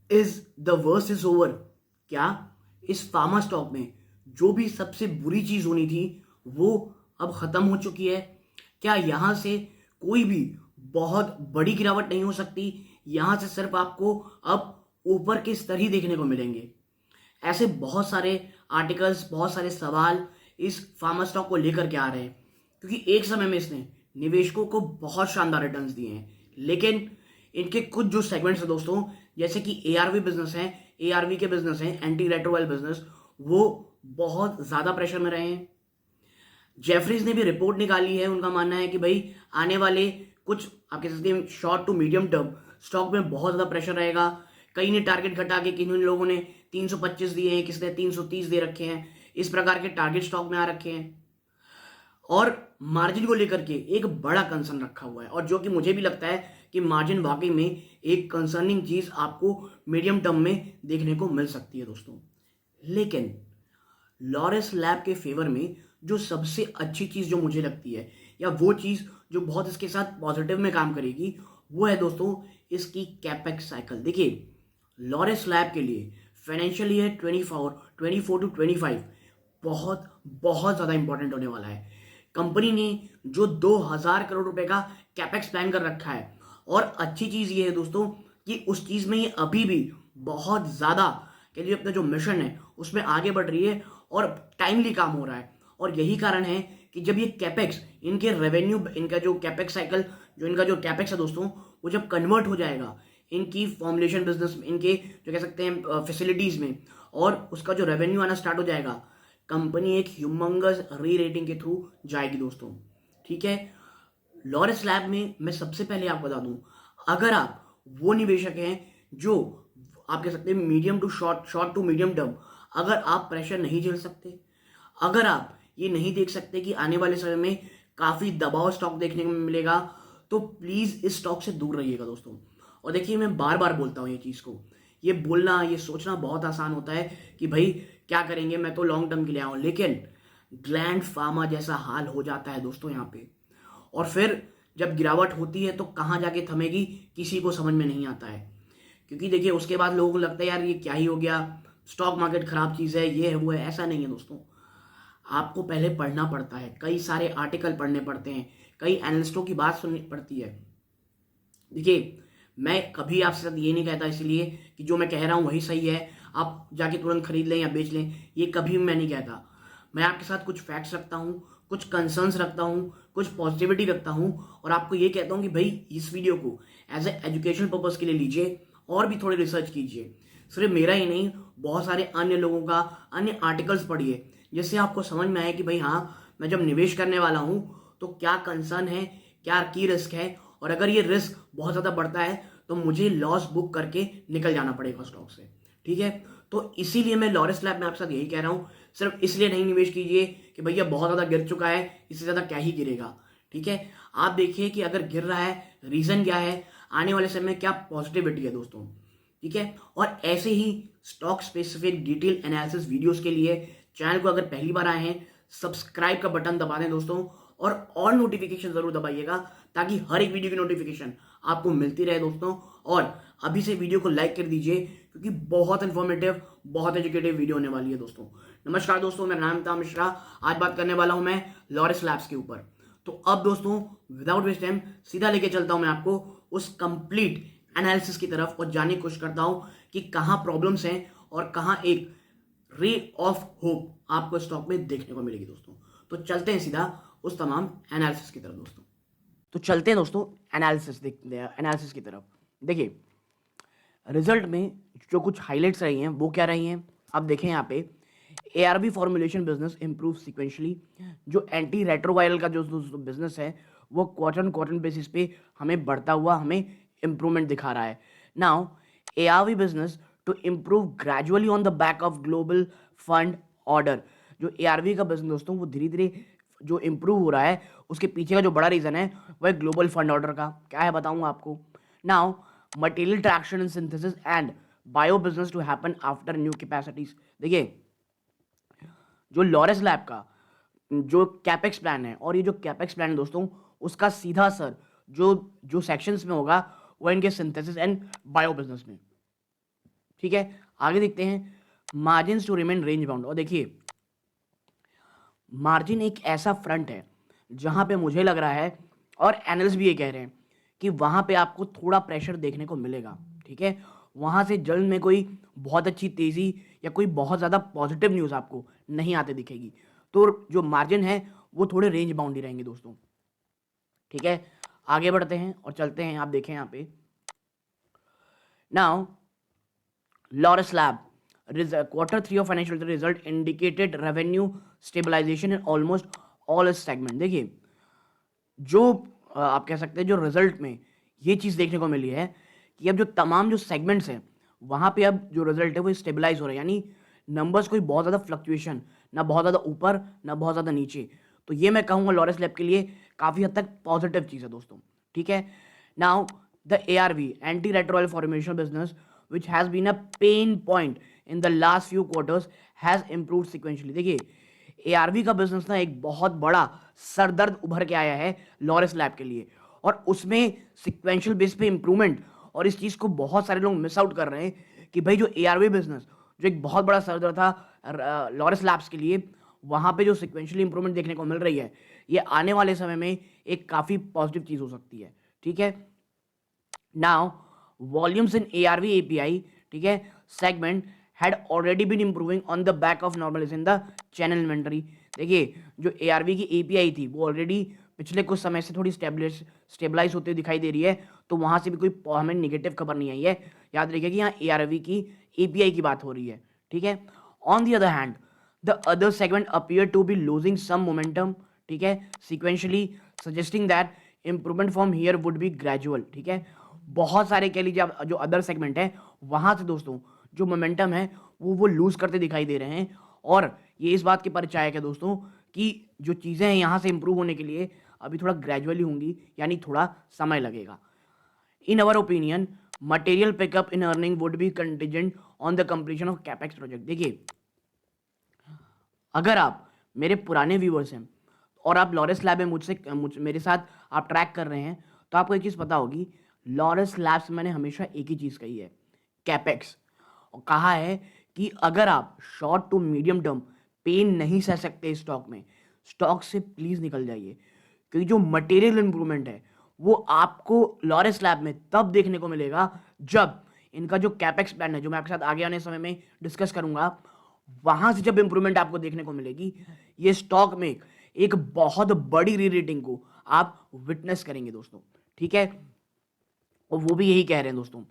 Is the worst is over. क्या इस pharma stock में जो भी सबसे बुरी चीज होनी थी वो अब खत्म हो चुकी है? क्या यहां से कोई भी बहुत बड़ी गिरावट नहीं हो सकती? यहां से सिर्फ आपको अब ऊपर के स्तर ही देखने को मिलेंगे। ऐसे बहुत सारे आर्टिकल्स, बहुत सारे सवाल इस फार्मा स्टॉक को लेकर के आ रहे हैं, क्योंकि एक समय में इसने निवेशकों को बहुत शानदार रिटर्न्स दिए हैं, लेकिन इनके कुछ जो सेगमेंट्स हैं दोस्तों, जैसे कि एआरवी बिजनेस है, एआरवी के बिजनेस हैं, एंटी रेट्रोवाइल बिजनेस, वो बहुत ज्यादा प्रेशर में रहे हैं। जेफरीज ने भी रिपोर्ट निकाली है, उनका मानना है कि भाई आने वाले कुछ आप कह सकते हैं short to medium term stock में बहुत ज्यादा प्रेशर रहेगा। कई ने टारगेट घटा के, किन्हीं लोगों ने 325 दिए हैं, किसने 330 दे रखे हैं, इस प्रकार के टारगेट स्टॉक में आ रखे हैं। और मार्जिन को लेकर के एक बड़ा कंसर्न रखा हुआ है, और जो कि मुझे भी लगता है कि मार्जिन वाकई में एक कंसर्निंग चीज आपको मीडियम टर्म में देखने को मिल सकती है दोस्तों। लेकिन लॉरेस लैब के फेवर में जो सबसे अच्छी चीज जो मुझे लगती है, या वो चीज जो बहुत इसके साथ पॉजिटिव में काम करेगी, वो है दोस्तों इसकी कैपेक्स साइकिल। देखिए, लॉरेस लैब के लिए फाइनेंशियल ईयर 24 टू 25 बहुत बहुत ज्यादा इंपॉर्टेंट होने वाला है। कंपनी ने जो 2000 करोड़ रुपए का कैपेक्स प्लान कर रखा है, और अच्छी चीज ये है दोस्तों कि उस चीज में ये अभी भी बहुत ज्यादा के लिए अपना जो मिशन है उसमें आगे बढ़ रही है, और टाइमली काम हो रहा है। और यही कारण है कि जब ये कैपेक्स, इनके रेवेन्यू, इनका जो कैपेक्स साइकिल, जो इनका जो कैपेक्स है दोस्तों, वो जब कन्वर्ट हो जाएगा इनकी फॉर्मुलेशन बिजनेस, इनके जो कह सकते हैं फैसिलिटीज में, और उसका जो रेवेन्यू आना स्टार्ट हो जाएगा, कंपनी एक ह्यूमंगस री रेटिंग के थ्रू जाएगी दोस्तों। ठीक है, लॉरेस लैब में मैं सबसे पहले आपको बता दूं, अगर आप वो निवेशक हैं जो आप कह सकते हैं medium to short to medium term, अगर आप प्रेशर नहीं झेल सकते, अगर आप ये नहीं देख सकते कि आने वाले समय में काफी दबाव स्टॉक देखने को मिलेगा, तो प्लीज इस स्टॉक से दूर रहिएगा दोस्तों। और देखिए, मैं बार बार बोलता हूं ये चीज को, ये बोलना, ये सोचना बहुत आसान होता है कि भाई क्या करेंगे, मैं तो लॉन्ग टर्म के लिए आऊं, लेकिन ग्लैंड फार्मा जैसा हाल हो जाता है दोस्तों यहाँ पे। और फिर जब गिरावट होती है तो कहाँ जाके थमेगी किसी को समझ में नहीं आता है, क्योंकि देखिए उसके बाद लोगों को लगता है यार ये क्या ही हो गया, स्टॉक मार्केट खराब चीज है, ये है वो है। ऐसा नहीं है दोस्तों, आपको पहले पढ़ना पड़ता है, कई सारे आर्टिकल पढ़ने पड़ते हैं, कई एनालिस्टों की बात सुननी पड़ती है। देखिए, मैं कभी आपसे साथ ये नहीं कहता इसलिए कि जो मैं कह रहा हूं वही सही है, आप जाके तुरंत खरीद लें या बेच लें, ये कभी मैं नहीं कहता। मैं आपके साथ कुछ फैक्ट्स रखता हूं, कुछ कंसर्न्स रखता हूं, कुछ पॉजिटिविटी रखता हूं, और आपको ये कहता हूं कि भाई इस वीडियो को एज ए एजुकेशन पर्पज के लिए लीजिए, और भी थोड़ी रिसर्च कीजिए। सिर्फ मेरा ही नहीं, बहुत सारे अन्य लोगों का, अन्य आर्टिकल्स पढ़िए, जिससे आपको समझ में आए कि भाई हाँ, मैं जब निवेश करने वाला हूं तो क्या कंसर्न है, क्या की रिस्क है, और अगर ये रिस्क बहुत ज्यादा बढ़ता है तो मुझे लॉस बुक करके निकल जाना पड़ेगा स्टॉक से। ठीक है, तो इसीलिए मैं लॉरेस लैब में आपके साथ यही कह रहा हूं, सिर्फ इसलिए नहीं निवेश कीजिए कि भैया बहुत ज्यादा गिर चुका है, इससे ज्यादा क्या ही गिरेगा। ठीक है, आप देखिए कि अगर गिर रहा है, रीजन क्या है, आने वाले समय में क्या पॉजिटिविटी है दोस्तों। ठीक है, और ऐसे ही stock specific detail analysis videos के लिए चैनल को अगर पहली बार आए हैं, सब्सक्राइब का बटन दबा दें दोस्तों, और ऑल नोटिफिकेशन जरूर दबाइएगा, ताकि हर एक वीडियो की नोटिफिकेशन आपको मिलती रहे दोस्तों। और अभी से वीडियो को लाइक कर दीजिए, क्योंकि बहुत इंफॉर्मेटिव, बहुत एजुकेटिव वीडियो होने वाली है दोस्तों। नमस्कार दोस्तों, मेरा नाम था मिश्रा, आज बात करने वाला हूं मैं लॉरेस लैब्स के ऊपर। तो अब दोस्तों विदाउट वेस्ट टाइम सीधा लेके चलता हूं मैं आपको उस कंप्लीट एनालिसिस की तरफ, और जानने की कोशिश करता हूं कि कहां प्रॉब्लम्स हैं और कहां एक रे ऑफ होप आपको स्टॉक में देखने को मिलेगी दोस्तों। तो चलते हैं सीधा उस तमाम एनालिसिस की तरफ दोस्तों। तो चलते हैं दोस्तों एनालिसिस देखते हैं, एनालिसिस की तरफ। देखिए, रिजल्ट में जो कुछ हाइलाइट्स रही हैं वो क्या रही हैं, आप देखें यहाँ पे। ARB formulation business improve sequentially. जो एंटी रेट्रोवायरल का जो बिजनेस है वो क्वार्टर बेसिस पे हमें बढ़ता हुआ, हमें इंप्रूवमेंट दिखा रहा है। Now ARV business to improve gradually on the back of global fund order. जो एआरवी का बिजनेस दोस्तों वो धीरे धीरे जो इंप्रूव हो रहा है, उसके पीछे का जो बड़ा रीजन है वह ग्लोबल फंड ऑर्डर का क्या है बताऊंगा आपको। Now material traction in synthesis and bio business to happen after new capacities. देखिए, जो लॉरेस लैब का जो कैपेक्स प्लान है, और ये जो कैपेक्स प्लान है दोस्तों, उसका सीधा असर जो जो सेक्शंस में होगा वो इनके सिंथेसिस एंड बायो बिजनेस में। ठीक है, आगे देखते हैं margin to remain range bound. और देखिए मार्जिन एक ऐसा फ्रंट है जहां पे मुझे लग रहा है और एनालिस्ट भी ये कह रहे हैं कि वहां पे आपको थोड़ा प्रेशर देखने को मिलेगा। ठीक है, वहां से जल्द में कोई बहुत अच्छी तेजी या कोई बहुत ज़्यादा पॉजिटिव न्यूज़ आपको नहीं आते दिखेगी। तो जो मार्जिन है वो थोड़े रेंज बाउंड ही रहेंगे दोस्तों। ठीक है, आगे बढ़ते हैं और चलते हैं। आप देखें यहाँ पे now Laurus Lab quarter 3 of financial result indicated revenue stabilization in almost all its segment। देखिए जो आप कह सकते हैं जो रिजल्ट में ये चीज़ देखने को मिली है कि अब जो तमाम जो सेगमेंट्स हैं वहाँ पे अब जो रिजल्ट है वो स्टेबलाइज हो रहा है, यानी नंबर्स कोई बहुत ज़्यादा फ्लक्चुएशन ना बहुत ज़्यादा ऊपर ना बहुत ज़्यादा नीचे। तो ये मैं कहूँगा लॉरेस लैब के लिए काफ़ी हद तक पॉजिटिव चीज़ है दोस्तों। ठीक है, now the ARV anti retroviral formation business which has been a pain point in the last few quarters has improved sequentially। देखिए ARV का बिजनेस ना एक बहुत बड़ा सरदर्द उभर के आया है लॉरेस लैब के लिए, और उसमें सिक्वेंशियल बेस पे इंप्रूवमेंट। और इस चीज़ को बहुत सारे लोग मिस आउट कर रहे हैं कि भाई जो ARV बिजनेस जो एक बहुत बड़ा सरदर्द था लॉरेस लैब्स के लिए, वहाँ पे जो सिक्वेंशियल इंप्रूवमेंट देखने को मिल रही है ये आने वाले समय में एक काफ़ी पॉजिटिव चीज़ हो सकती है। ठीक है, now volumes in ARV API, ठीक है, segment had already been improving on the back of normalization the channel inventory। देखिए जो ARV की API थी वो ऑलरेडी पिछले कुछ समय से थोड़ी स्टेबलाइज होते हुए दिखाई दे रही है, तो वहाँ से भी कोई हमें निगेटिव खबर नहीं आई है। याद रखिए कि यहाँ ARV की API की बात हो रही है। ठीक है, on the other hand the other segment appear to be losing some momentum, ठीक है, sequentially suggesting that improvement from here would be gradual. ठीक है, बहुत सारे कह लीजिए जो अदर सेगमेंट है वहाँ से दोस्तों जो मोमेंटम है वो लूज करते दिखाई दे रहे हैं, और ये इस बात की परिचायक है दोस्तों कि जो चीज़ें हैं यहाँ से इंप्रूव होने के लिए अभी थोड़ा ग्रेजुअली होंगी, यानी थोड़ा समय लगेगा। In our opinion material pickup in earning would be contingent on the completion of capex project. देखिए अगर आप मेरे पुराने व्यूअर्स हैं और आप लॉरेस लैब में मेरे साथ आप ट्रैक कर रहे हैं तो आपको एक चीज़ पता होगी, लॉरेस लैब्स मैंने हमेशा एक ही चीज़ कही है, कैपेक्स। और कहा है कि अगर आप short to medium term pain नहीं सह सकते स्टॉक में, स्टॉक से प्लीज़ निकल जाइए, क्योंकि जो मटेरियल इंप्रूवमेंट है वो आपको लॉरेस लैब में तब देखने को मिलेगा जब इनका जो कैपेक्स प्लान है, जो मैं आपके साथ आगे आने समय में डिस्कस करूंगा, वहां से जब इंप्रूवमेंट आपको देखने को मिलेगी, ये स्टॉक में एक बहुत बड़ी री रेटिंग को आप विटनेस करेंगे दोस्तों। ठीक है, और वो भी यही कह रहे हैं दोस्तों,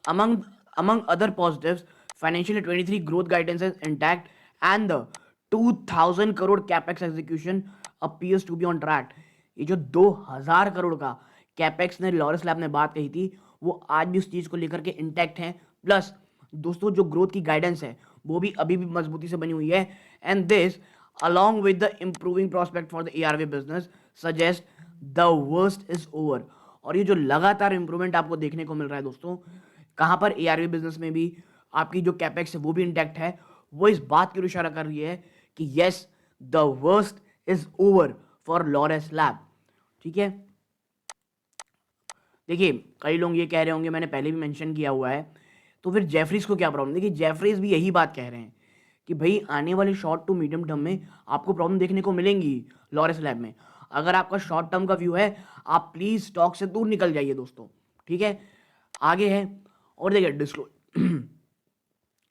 among other positives financial 23 growth guidance is intact and the 2000 crore capex execution appears to be on track। ये जो 2000 करोड़ का कैपेक्स ने लॉरेस लैब ने बात कही थी वो आज भी उस चीज़ को लेकर के इंटैक्ट है। प्लस दोस्तों जो ग्रोथ की गाइडेंस है वो भी अभी भी मजबूती से बनी हुई है, and this along with the improving prospect for the ARV business suggest the worst is over। और ये जो लगातार इंप्रूवमेंट आपको देखने को मिल रहा है दोस्तों, कहाँ पर ARV बिजनेस में भी आपकी जो कैपेक्स है वो भी इंटैक्ट है, वो इस बात की ओर इशारा कर रही है कि yes the worst is over for Laureus lab. ठीक है, देखिए कई लोग ये कह रहे होंगे, मैंने पहले भी मेंशन किया हुआ है, तो फिर जेफरीज को क्या प्रॉब्लम। देखिए जेफरीज भी यही बात कह रहे हैं कि भाई आने वाले शॉर्ट टू मीडियम टर्म में आपको प्रॉब्लम देखने को मिलेंगी लॉरेस लैब में। अगर आपका शॉर्ट टर्म का व्यू है आप प्लीज स्टॉक से दूर निकल जाइए दोस्तों। ठीक है, आगे है, और देखिए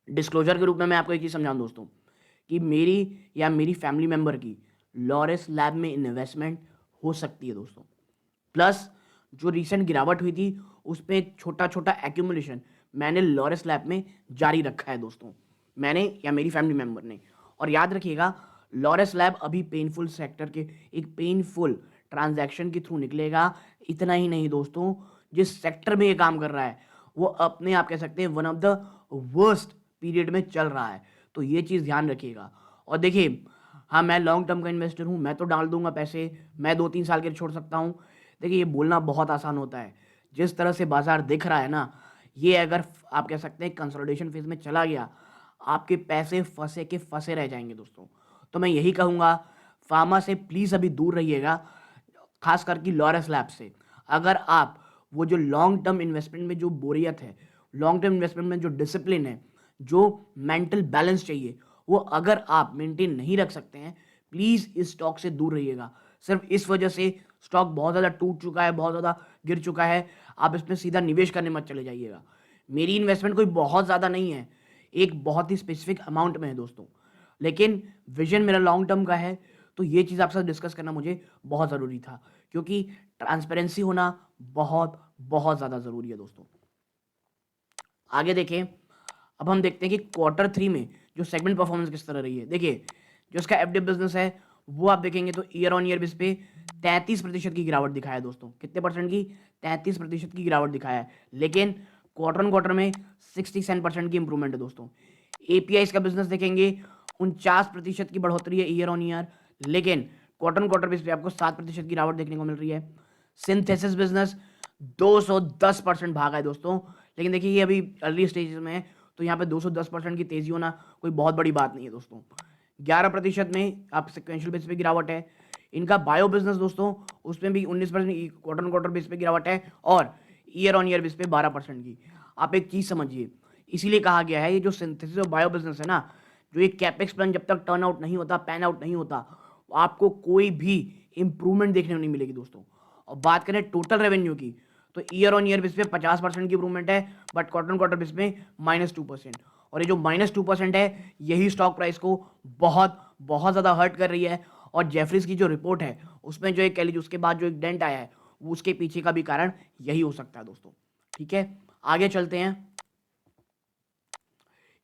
डिस्क्लोजर के रूप में मैं आपको एक चीज़ समझाऊं दोस्तों कि मेरी या मेरी फैमिली मेंबर की लॉरेस लैब में इन्वेस्टमेंट हो सकती है दोस्तों। प्लस जो रिसेंट गिरावट हुई थी उस पर छोटा छोटा एक्यूमुलेशन मैंने लॉरेस लैब में जारी रखा है दोस्तों, मैंने या मेरी फैमिली मेंबर ने। और याद रखिएगा लॉरेस लैब अभी पेनफुल सेक्टर के एक पेनफुल ट्रांजैक्शन के थ्रू निकलेगा। इतना ही नहीं दोस्तों, जिस सेक्टर में ये काम कर रहा है वो अपने आप कह सकते हैं one of the worst period में चल रहा है, तो ये चीज़ ध्यान रखिएगा। और देखिए हाँ मैं लॉन्ग टर्म का इन्वेस्टर हूँ, मैं तो डाल दूंगा पैसे, मैं 2-3 साल के लिए छोड़ सकता हूँ। देखिए ये बोलना बहुत आसान होता है, जिस तरह से बाजार दिख रहा है ना, ये अगर आप कह सकते हैं कंसोलिडेशन फेज में चला गया आपके पैसे फंसे के फंसे रह जाएंगे दोस्तों। तो मैं यही कहूँगा फार्मा से प्लीज़ अभी दूर रहिएगा, खास करके लॉरेस लैब से। अगर आप वो जो लॉन्ग टर्म इन्वेस्टमेंट में जो बोरियत है, लॉन्ग टर्म इन्वेस्टमेंट में जो डिसिप्लिन है, जो मेंटल बैलेंस चाहिए, वो अगर आप मेंटेन नहीं रख सकते हैं, प्लीज़ इस स्टॉक से दूर रहिएगा। सिर्फ इस वजह से स्टॉक बहुत ज़्यादा टूट चुका है, बहुत ज़्यादा गिर चुका है, आप इसमें सीधा निवेश करने मत चले जाइएगा। मेरी इन्वेस्टमेंट कोई बहुत ज़्यादा नहीं है, एक बहुत ही स्पेसिफिक अमाउंट में है दोस्तों, लेकिन विजन मेरा लॉन्ग टर्म का है, तो ये चीज़ आपके साथ डिस्कस करना मुझे बहुत ज़रूरी था, क्योंकि ट्रांसपेरेंसी होना बहुत बहुत ज़्यादा ज़रूरी है दोस्तों। आगे देखें, अब हम देखते हैं कि Q3 में जो सेगमेंट परफॉर्मेंस किस तरह रही है। देखिए, जो इसका एफडी बिजनेस है वो आप देखेंगे तो ईयर ऑन ईयर बेस पे 33% की गिरावट दिखाया है दोस्तों। कितने परसेंट की? 33% की गिरावट दिखाया है, लेकिन क्वार्टर ऑन क्वार्टर में 67% की इंप्रूवमेंट है दोस्तों। एपीआई का बिजनेस देखेंगे 49% की बढ़ोतरी है ईयर ऑन ईयर, लेकिन क्वार्टर ऑन क्वार्टर बेस पे आपको 7% की गिरावट देखने को मिल रही है। सिंथेसिस बिजनेस 210% भागा है दोस्तों, लेकिन देखिए ये अभी अर्ली स्टेज में है, तो यहाँ पे 210% की तेजी होना कोई बहुत बड़ी बात नहीं है दोस्तों। 11% में आप सिक्वेंशियल बेस पे गिरावट है। इनका बायो बिजनेस दोस्तों, उसमें भी 19% क्वार्टर ऑन क्वार्टर बेस पे गिरावट है, और ईयर ऑन ईयर बेस पे 12% की। आप एक चीज़ समझिए, इसीलिए कहा गया है ये जो सिंथेसिस और बायो बिजनेस है ना, जो ये कैपेक्स प्लान जब तक टर्न आउट नहीं होता, पैन आउट नहीं होता, आपको कोई भी इंप्रूवमेंट देखने को नहीं मिलेगी दोस्तों। और बात करें टोटल रेवेन्यू की, तो ईयर ऑन ईयर बेस पे 50% की इंप्रूवमेंट है, but quarter on quarter base पे -2%। और ये जो -2% है, यही स्टॉक प्राइस को बहुत बहुत ज़्यादा हर्ट कर रही है। और जेफरीज की जो रिपोर्ट है उसमें जो एक कह लीजिए उसके बाद जो एक डेंट आया है, वो उसके पीछे का भी कारण यही हो सकता है दोस्तों। ठीक है, आगे चलते हैं।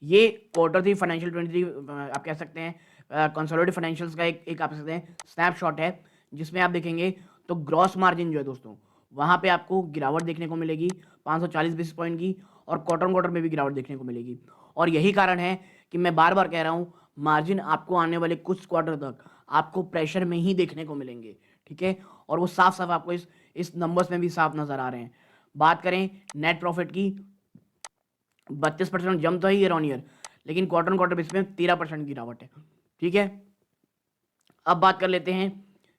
ये Q3 फाइनेंशियल 23 आप कह सकते हैं कंसोलिडेटेड फाइनेंशियल्स का एक आप कह सकते हैं स्नैपशॉट है, जिसमें आप देखेंगे तो ग्रॉस मार्जिन जो है दोस्तों, वहाँ पे आपको गिरावट देखने को मिलेगी 540 बेसिस पॉइंट की, और क्वार्टर ऑन क्वार्टर में भी गिरावट देखने को मिलेगी। और यही कारण है कि मैं बार बार कह रहा हूँ, मार्जिन आपको आने वाले कुछ क्वार्टर तक आपको प्रेशर में ही देखने को मिलेंगे। ठीक है, और वो साफ साफ आपको इस नंबर्स में भी साफ नजर आ रहे हैं। बात करें नेट प्रॉफिट की, 32% जंप तो है ईयर ऑन ईयर, लेकिन क्वार्टर ऑन क्वार्टर बेस में 13% की गिरावट है। ठीक है, अब बात कर लेते हैं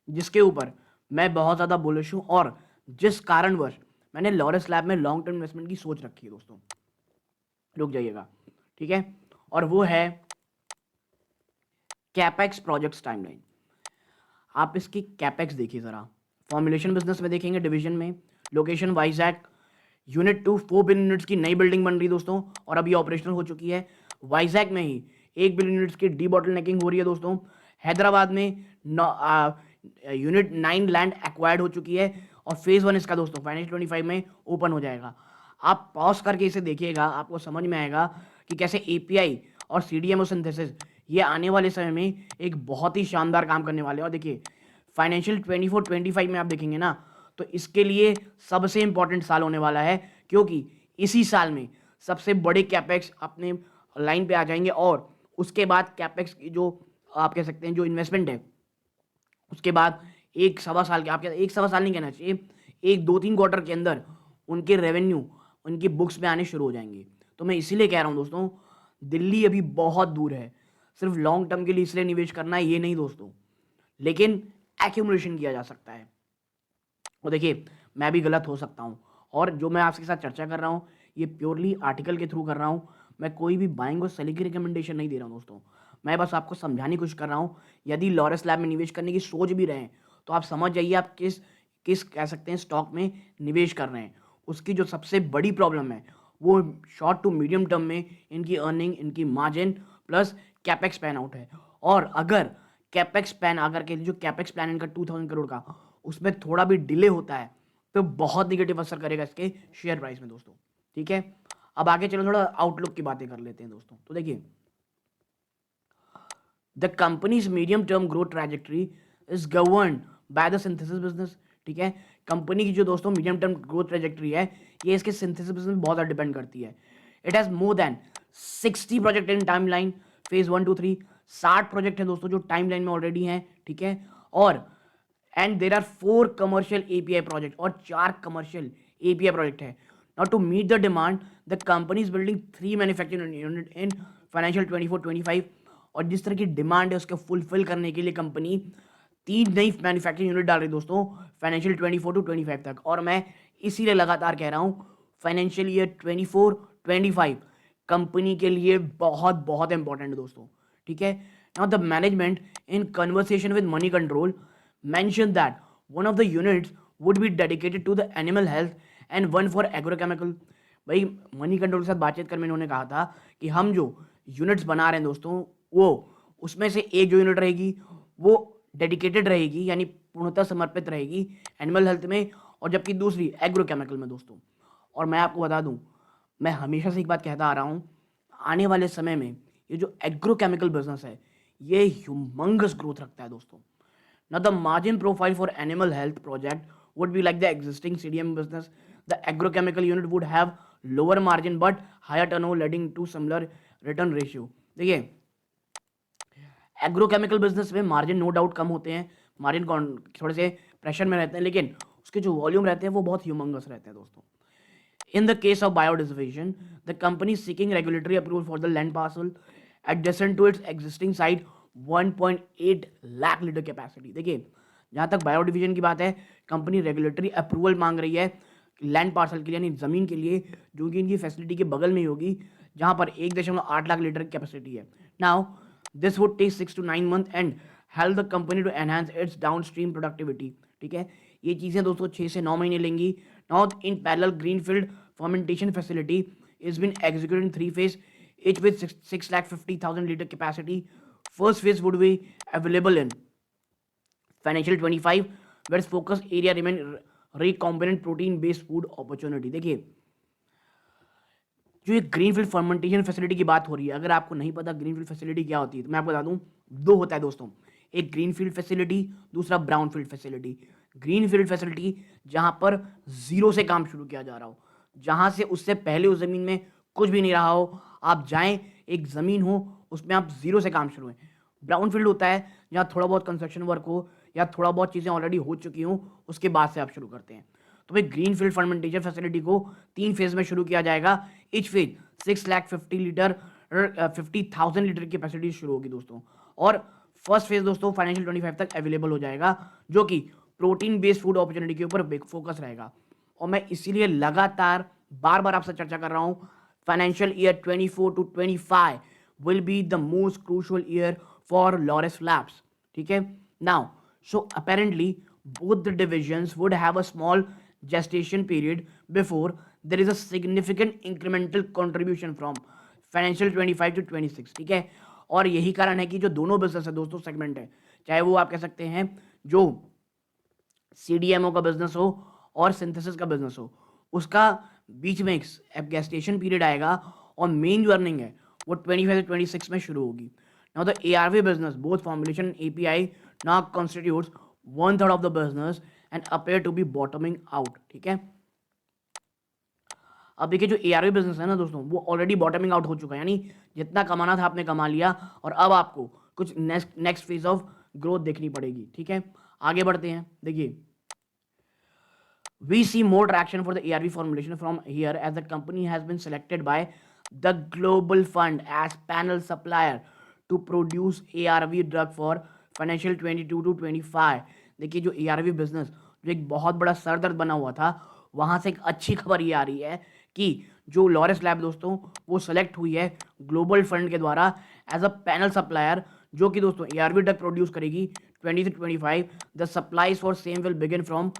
जिसके ऊपर मैं बहुत ज़्यादा बुलिश हूँ, और जिस कारणवश मैंने लॉरस लैब में लॉन्ग टर्म इन्वेस्टमेंट की सोच रखी है दोस्तों। रुक जाइएगा, ठीक है, और वो है कैपेक्स प्रोजेक्ट्स टाइमलाइन। आप इसकी कैपेक्स देखिए ज़रा। फॉर्मुलेशन बिजनेस में देखेंगे डिवीजन में, location Vizag, unit 2 4 billion units की नई बिल्डिंग बन रही दोस्तों, और अभी ऑपरेशनल हो चुकी है। वाइजैक में ही 1 बिलियन यूनिट्स की डी बॉटलनेकिंग हो रही है दोस्तों। हैदराबाद में यूनिट 9 लैंड एक्वायर्ड हो चुकी है, और फेज़ 1 इसका दोस्तों फाइनेंशियल 25 में ओपन हो जाएगा। आप पॉज करके इसे देखिएगा, आपको समझ में आएगा कि कैसे एपीआई और सीडीएमओ सिंथेसिस ये आने वाले समय में एक बहुत ही शानदार काम करने वाले हैं। और देखिए फाइनेंशियल 24-25 में आप देखेंगे ना, तो इसके लिए सबसे इंपॉर्टेंट साल होने वाला है, क्योंकि इसी साल में सबसे बड़े कैपेक्स अपने लाइन पे आ जाएंगे, और उसके बाद कैपेक्स की जो आप कह सकते हैं जो इन्वेस्टमेंट है, उसके बाद 1-1.25 साल के, आप 1-1.25 साल नहीं कहना चाहिए, 1-2-3 क्वार्टर के अंदर उनके रेवेन्यू उनकी बुक्स में आने शुरू हो जाएंगे। तो मैं इसीलिए कह रहा हूँ दोस्तों, दिल्ली अभी बहुत दूर है। सिर्फ लॉन्ग टर्म के लिए इसलिए निवेश करना है ये नहीं दोस्तों, लेकिन एक्यूमुलेशन किया जा सकता है। और देखिए मैं भी गलत हो सकता हूँ, और जो मैं आपके साथ चर्चा कर रहा हूँ ये प्योरली आर्टिकल के थ्रू कर रहा हूँ। मैं कोई भी बाइंग और सेलिंग की रिकमेंडेशन नहीं दे रहा हूँ दोस्तों, मैं बस आपको समझाने की कोशिश कर रहा हूँ। यदि लॉरस लैब में निवेश करने की सोच भी रहे हैं, तो आप समझ जाइए आप किस किस कह सकते हैं स्टॉक में निवेश कर रहे हैं। उसकी जो सबसे बड़ी प्रॉब्लम है वो शॉर्ट टू मीडियम टर्म में इनकी अर्निंग, इनकी margin plus capex pan out है। और अगर कैपेक्स पैन अगर के जो कैपेक्स प्लान इनका 2000 करोड़ का, उसमें थोड़ा भी डिले होता है तो बहुत निगेटिव असर करेगा इसके शेयर प्राइस में दोस्तों। ठीक है, अब आगे चलो थोड़ा आउटलुक की बातें कर लेते हैं दोस्तों। तो देखिए the companies medium term growth trajectory is governed by the synthesis business. ठीक है, कंपनी की जो दोस्तों मीडियम टर्म ग्रोथ ट्रैजेक्टरी है ये इसके सिंथेसिस बिजनेस में बहुत ज़्यादा डिपेंड करती है। It has more than 60 project in time line, phase 1 2 3 60 project है दोस्तों जो टाइम लाइन में ऑलरेडी हैं। ठीक है, और and there are 4 commercial API project, और 4 कमर्शियल एपीआई प्रोजेक्ट है। Now to meet the demand the company is building 3 manufacturing unit in financial 24-25, और जिस तरह की डिमांड है उसको फुलफिल करने के लिए कंपनी 3 नई मैन्युफैक्चरिंग यूनिट डाल रही है दोस्तों फाइनेंशियल 24 to 25 तक। और मैं इसीलिए लगातार कह रहा हूँ फाइनेंशियल ईयर 24 25 कंपनी के लिए बहुत बहुत इंपॉर्टेंट है दोस्तों, ठीक है। Now the management in conversation with Moneycontrol mention that one of the units would be dedicated to the animal health and one for agrochemical. भाई मनी कंट्रोल के साथ बातचीत कर में इन्होंने कहा था कि हम जो यूनिट्स बना रहे हैं दोस्तों, वो उसमें से एक जो यूनिट रहेगी वो डेडिकेटेड रहेगी, यानी पूर्णतः समर्पित रहेगी एनिमल हेल्थ में, और जबकि दूसरी एग्रोकेमिकल में दोस्तों। और मैं आपको बता दूं, मैं हमेशा से एक बात कहता आ रहा हूं, आने वाले समय में ये जो एग्रोकेमिकल बिजनेस है ये ह्यूमंगस ग्रोथ रखता है दोस्तों। Now the margin profile for animal health project would be like the existing CDM business. The agrochemical unit would have lower margin but higher turnover, leading to similar return ratio. देखिए agrochemical business में margin no doubt कम होते हैं, margin थोड़े से pressure में रहते हैं, लेकिन उसके जो वॉल्यूम रहते हैं वो बहुत ह्यूमंगस रहते हैं दोस्तों। In the case of biodiversification, the company seeking regulatory approval for the land parcel adjacent to its existing site 1.8 lakh litre capacity. देखिए जहाँ तक बायोडिविजन की बात है, कंपनी रेगुलेटरी अप्रूवल मांग रही है लैंड पार्सल के लिए, यानी ज़मीन के लिए, जो कि इनकी फैसिलिटी के बगल में ही होगी, जहाँ पर 1.8 लाख लीटर कैपेसिटी है। Now this would take 6 to 9 months and help the company to enhance its downstream productivity. ठीक है, ये चीज़ें दोस्तों 6 से 9 महीने लेंगी। Now in parallel greenfield fermentation facility is been executed in 3 phases, each with 650,000 liter capacity. First phase would be available in financial 25, where its focus area remain recombinant protein based food opportunity। देखिए जो ये greenfield fermentation facility की बात हो रही है, अगर आपको नहीं पता ग्रीनफील्ड फैसिलिटी क्या होती है तो मैं आपको बता दूं, दो होता है दोस्तों, एक ग्रीनफील्ड फैसिलिटी, दूसरा ब्राउनफील्ड फैसिलिटी। ग्रीनफील्ड फैसिलिटी जहां पर जीरो से काम शुरू किया जा रहा हो, जहां से उससे पहले उस जमीन में कुछ भी नहीं रहा हो, आप जाएं एक जमीन हो उसमें आप जीरो से काम शुरू हैं। ब्राउनफील्ड होता है जहां थोड़ा बहुत कंस्ट्रक्शन वर्क हो या थोड़ा बहुत चीज़ें ऑलरेडी हो चुकी हों, उसके बाद से आप शुरू करते हैं। तो भाई ग्रीन फील्ड फर्मेंटेशन फैसिलिटी को 3 फेज में शुरू किया जाएगा। ईच फेज 650 लीटर 50,000 लीटर की कैपेसिटी शुरू होगी दोस्तों, और फर्स्ट फेज दोस्तों फाइनेंशियल 25 तक अवेलेबल हो जाएगा, जो कि प्रोटीन बेस्ड फूड अपॉर्चुनिटी के ऊपर फोकस रहेगा। और मैं इसीलिए लगातार बार बार आपसे चर्चा कर रहा हूं, financial year 24 to 25 will be the most crucial year for Laureus labs. ठीक है, now so apparently both the divisions would have a small gestation period before there is a significant incremental contribution from financial 25 to 26। ठीक है, और यही कारण है कि जो दोनों बिजनेस है दोस्तों, सेगमेंट है, चाहे वो आप कह सकते हैं जो सीडीएमओ का बिजनेस हो और सिंथेसिस का बिजनेस हो, उसका बीच में एक gestation पीरियड आएगा और मेन जो अर्निंग है वो 25 से 26 में शुरू होगी। Now the ARV business both formulation API now constitutes 1/3 of the business and appear to be bottoming out। ठीक है, अब देखिए जो एआरवी बिजनेस है ना दोस्तों, वो ऑलरेडी बॉटमिंग आउट हो चुका है, यानी जितना कमाना था आपने कमा लिया, और अब आपको कुछ नेक्स्ट फेज ऑफ ग्रोथ देखनी पड़ेगी। ठीक है, आगे बढ़ते हैं। देखिए we see more traction for the ARV formulation from here as the company has been selected by the Global Fund as panel supplier to produce ARV drug for financial 22 to 25। देखिए जो ARV बिजनेस जो एक बहुत बड़ा सरदर्द बना हुआ था, वहाँ से एक अच्छी खबर ये आ रही है कि जो लॉरेस लैब दोस्तों वो सेलेक्ट हुई है ग्लोबल फंड के द्वारा एज अ पैनल सप्लायर, जो कि दोस्तों ARV ड्रग प्रोड्यूस करेगी 20 to 25। The supplies for same will begin from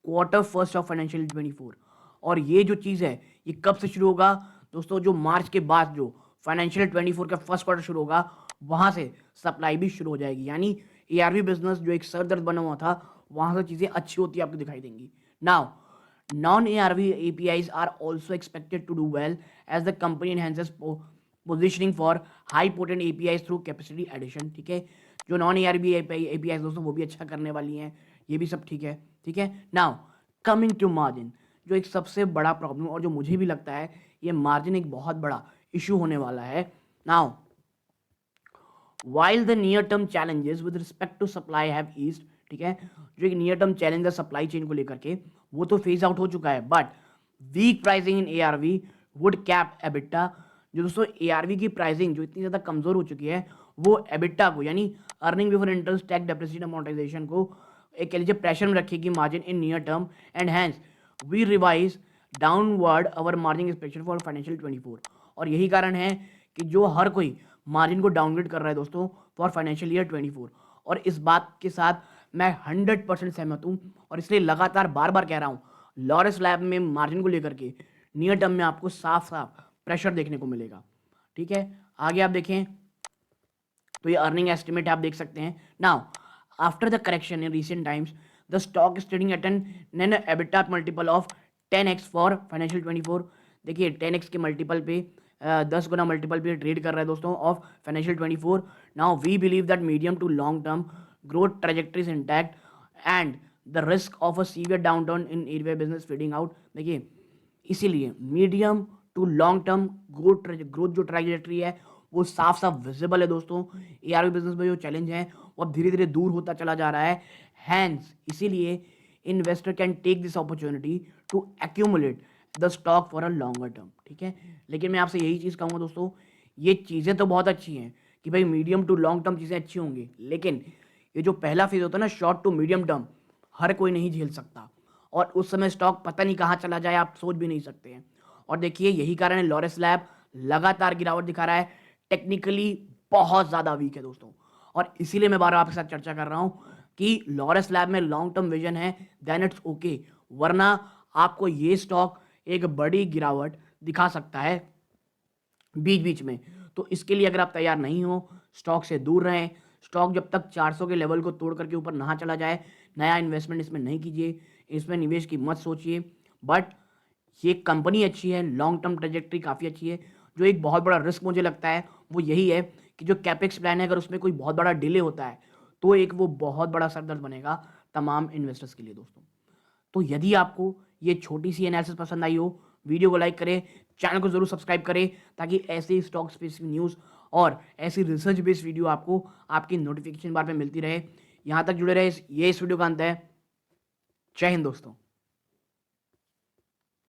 Q1 of financial 24। और ये जो चीज़ है ये कब से शुरू होगा दोस्तों, जो मार्च के बाद जो फाइनेंशियल 24 का फर्स्ट क्वार्टर शुरू होगा, वहाँ से सप्लाई भी शुरू हो जाएगी। यानी एआरवी बिजनेस जो एक सरदर्द बना हुआ था, वहाँ से चीज़ें अच्छी होती आपको दिखाई देंगी। Now non ARV APIs are also expected to do well as the company enhances positioning for high potent APIs through capacity addition. ठीक है, जो नॉन एआरवी एपीआईज दोस्तों वो भी अच्छा करने वाली हैं, ये भी सब ठीक है। ठीक है, नाउ कमिंग टू मार्जिन, जो एक सबसे बड़ा प्रॉब्लम और जो मुझे भी लगता है ये मार्जिन एक बहुत बड़ा इशू होने वाला है। Now while the near term challenges with respect to supply have eased, ठीक है, जो एक नियर टर्म चैलेंज है सप्लाई चेन को लेकर के वो तो फेज आउट हो चुका है, but weak pricing in ARV would cap EBITDA. जो दोस्तों एआरवी की प्राइसिंग जो इतनी ज़्यादा कमज़ोर हो चुकी है, वो एबिटा को यानी earning before interest tax depreciation amortization को एक कह लीजिए प्रेशर में रखेगी margin in near term, and hence we revise downward our margin expectation for financial 24। और यही कारण है कि जो हर कोई मार्जिन को डाउनग्रेड कर रहा है दोस्तों फॉर फाइनेंशियल ईयर 24। और इस बात के साथ मैं 100% सहमत हूँ और इसलिए लगातार बार बार कह रहा हूँ, लॉरेंस लैब में मार्जिन को लेकर के नियर टर्म में आपको साफ साफ प्रेशर देखने को मिलेगा। ठीक है, आगे आप देखें तो ये अर्निंग एस्टिमेट आप देख सकते हैं। Now after the correction in recent times the stock is trading at an EBITDA multiple of 10x for financial 24। देखिए 10x के मल्टीपल पे 10 गुना मल्टीपल पे ट्रेड कर रहा है दोस्तों of financial 24। Now we believe that medium to long term growth trajectory is intact and the risk of a severe downturn in ARV business fading out. देखिए इसीलिए medium to long term growth जो trajectory है वो साफ साफ visible है दोस्तों। ARV business में जो चैलेंज है वो अब धीरे धीरे दूर होता चला जा रहा है। हैंस इसीलिए investor can take this opportunity to accumulate the stock for a longer term. ठीक है, लेकिन मैं आपसे यही चीज़ कहूँगा दोस्तों, ये चीज़ें तो बहुत अच्छी हैं कि भाई मीडियम टू लॉन्ग टर्म चीज़ें अच्छी होंगी, लेकिन ये जो पहला फेज होता है ना शॉर्ट टू मीडियम टर्म, हर कोई नहीं झेल सकता और उस समय स्टॉक पता नहीं कहाँ चला जाए आप सोच भी नहीं सकते हैं। और देखिए यही कारण है लॉरेंस लैब लगातार गिरावट दिखा रहा है, टेक्निकली बहुत ज़्यादा वीक है दोस्तों। और इसीलिए मैं बार बार आपके साथ चर्चा कर रहा हूँ कि लॉरेंस लैब में लॉन्ग टर्म विजन है देन इट्स ओके, वरना आपको ये स्टॉक एक बड़ी गिरावट दिखा सकता है बीच बीच में। तो इसके लिए अगर आप तैयार नहीं हो, स्टॉक से दूर रहें। स्टॉक जब तक 400 के लेवल को तोड़ करके ऊपर ना चला जाए, नया इन्वेस्टमेंट इसमें नहीं कीजिए, इसमें निवेश की मत सोचिए। बट ये कंपनी अच्छी है, लॉन्ग टर्म ट्रेजेक्ट्री काफ़ी अच्छी है। जो एक बहुत बड़ा रिस्क मुझे लगता है वो यही है कि जो कैपेक्स प्लान है अगर उसमें कोई बहुत बड़ा डिले होता है तो एक वो बहुत बड़ा सरदर्द बनेगा तमाम इन्वेस्टर्स के लिए दोस्तों। तो यदि आपको ये छोटी सी एनालिसिस पसंद आई हो, वीडियो को लाइक करें, चैनल को जरूर सब्सक्राइब करें ताकि ऐसे स्टॉक स्पेसिफिक न्यूज़ और ऐसी रिसर्च बेस्ड वीडियो आपको आपकी नोटिफिकेशन बार पे मिलती रहे। यहाँ तक जुड़े रहे, ये इस वीडियो का अंत है। जय हिंद दोस्तों।